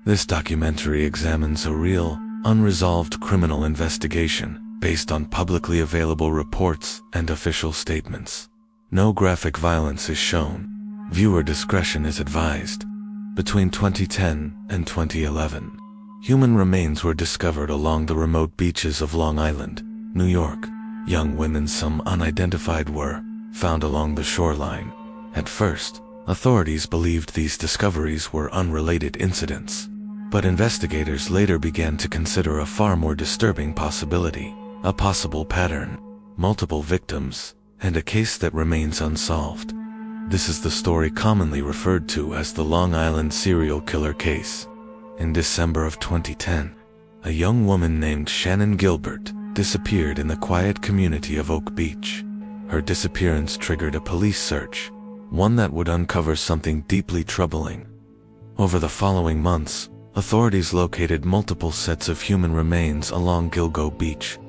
This documentary examines a real, unresolved criminal investigation based on publicly available reports and official statements. No graphic violence is shown. Viewer discretion is advised. Between 2010 and 2011, human remains were discovered along the remote beaches of Long Island, New York. Young women, some unidentified, were found along the shoreline. At first, authorities believed these discoveries were unrelated incidents, but investigators later began to consider a far more disturbing possibility, a possible pattern, multiple victims, and a case that remains unsolved. This is the story commonly referred to as the Long Island serial killer case. In December of 2010, a young woman named Shannon Gilbert disappeared in the quiet community of Oak Beach. Her disappearance triggered a police search, one that would uncover something deeply troubling. Over the following months, authorities located multiple sets of human remains along Gilgo Beach.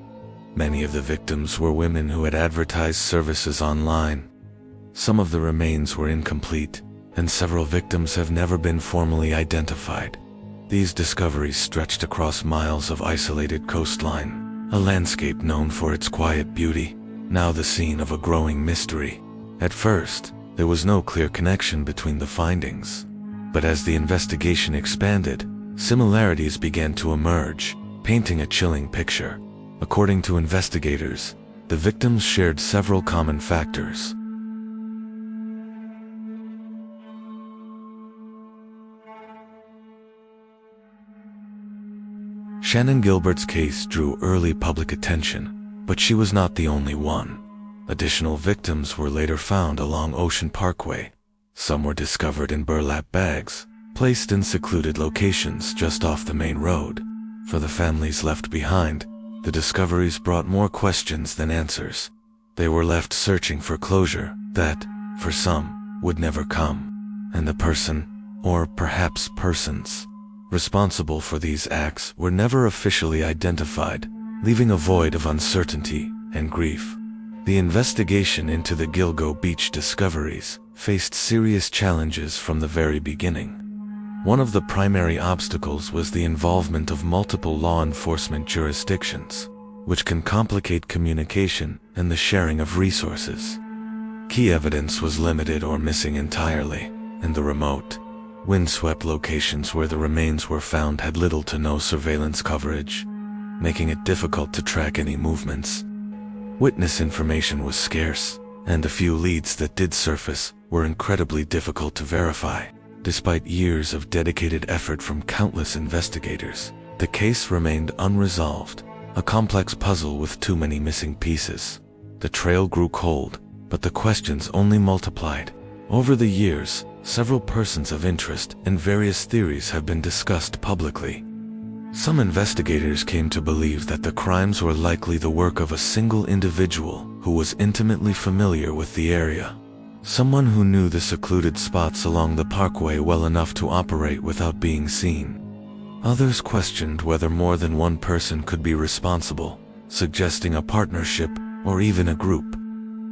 Many of the victims were women who had advertised services online. Some of the remains were incomplete, and several victims have never been formally identified. These discoveries stretched across miles of isolated coastline, a landscape known for its quiet beauty, now the scene of a growing mystery. At first, there was no clear connection between the findings, but as the investigation expanded, similarities began to emerge, painting a chilling picture. According to investigators, the victims shared several common factors. Shannon Gilbert's case drew early public attention, but she was not the only one. Additional victims were later found along Ocean Parkway. Some were discovered in burlap bags, placed in secluded locations just off the main road. For the families left behind, the discoveries brought more questions than answers. They were left searching for closure that, for some, would never come. And the person, or perhaps persons, responsible for these acts were never officially identified, leaving a void of uncertainty and grief. The investigation into the Gilgo Beach discoveries faced serious challenges from the very beginning. One of the primary obstacles was the involvement of multiple law enforcement jurisdictions, which can complicate communication and the sharing of resources. Key evidence was limited or missing entirely, and the remote, windswept locations where the remains were found had little to no surveillance coverage, making it difficult to track any movements. Witness information was scarce, and the few leads that did surface were incredibly difficult to verify. Despite years of dedicated effort from countless investigators, the case remained unresolved, a complex puzzle with too many missing pieces. The trail grew cold, but the questions only multiplied. Over the years, several persons of interest and various theories have been discussed publicly. Some investigators came to believe that the crimes were likely the work of a single individual who was intimately familiar with the area. Someone who knew the secluded spots along the parkway well enough to operate without being seen. Others questioned whether more than one person could be responsible, suggesting a partnership or even a group.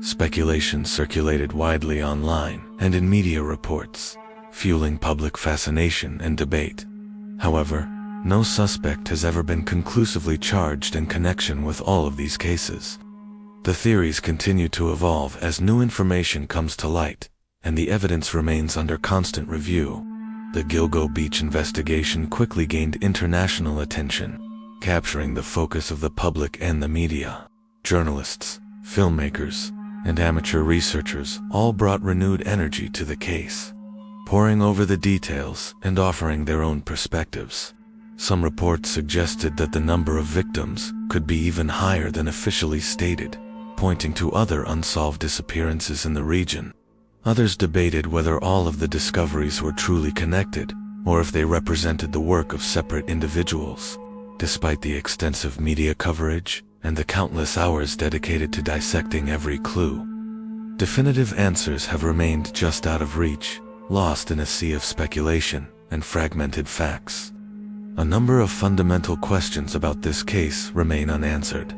Speculation circulated widely online and in media reports, fueling public fascination and debate. However, no suspect has ever been conclusively charged in connection with all of these cases. The theories continue to evolve as new information comes to light, and the evidence remains under constant review. The Gilgo Beach investigation quickly gained international attention, capturing the focus of the public and the media. Journalists, filmmakers, and amateur researchers all brought renewed energy to the case, poring over the details and offering their own perspectives. Some reports suggested that the number of victims could be even higher than officially stated, pointing to other unsolved disappearances in the region. Others debated whether all of the discoveries were truly connected, or if they represented the work of separate individuals. Despite the extensive media coverage and the countless hours dedicated to dissecting every clue, definitive answers have remained just out of reach, lost in a sea of speculation and fragmented facts. A number of fundamental questions about this case remain unanswered.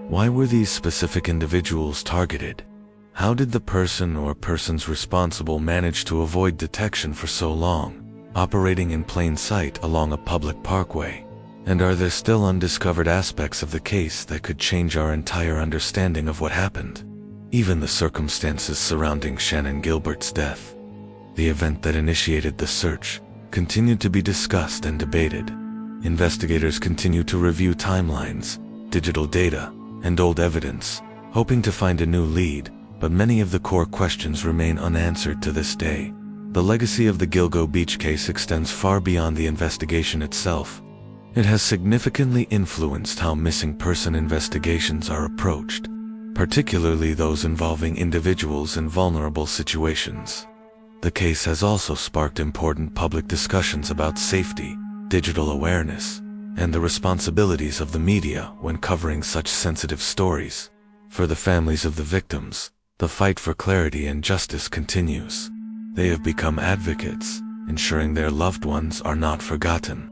Why were these specific individuals targeted? How did the person or persons responsible manage to avoid detection for so long? operating in plain sight along a public parkway? And are there still undiscovered aspects of the case that could change our entire understanding of what happened? Even the circumstances surrounding Shannon Gilbert's death, the event that initiated the search, continued to be discussed and debated. Investigators continue to review timelines, digital data, and old evidence, hoping to find a new lead, but many of the core questions remain unanswered to this day. The legacy of the Gilgo Beach case extends far beyond the investigation itself. It has significantly influenced how missing person investigations are approached, particularly those involving individuals in vulnerable situations. The case has also sparked important public discussions about safety, digital awareness, and the responsibilities of the media when covering such sensitive stories. For the families of the victims, the fight for clarity and justice continues. They have become advocates, ensuring their loved ones are not forgotten.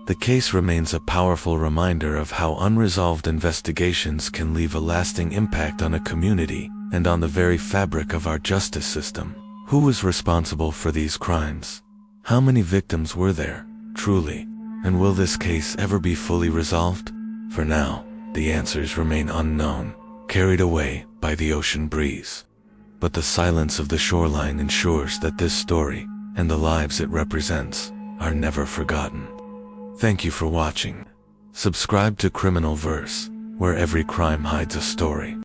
The case remains a powerful reminder of how unresolved investigations can leave a lasting impact on a community and on the very fabric of our justice system. Who was responsible for these crimes? How many victims were there, truly? And will this case ever be fully resolved? For now, the answers remain unknown, carried away by the ocean breeze. But the silence of the shoreline ensures that this story, and the lives it represents, are never forgotten. Thank you for watching. Subscribe to Criminal Verse, where every crime hides a story.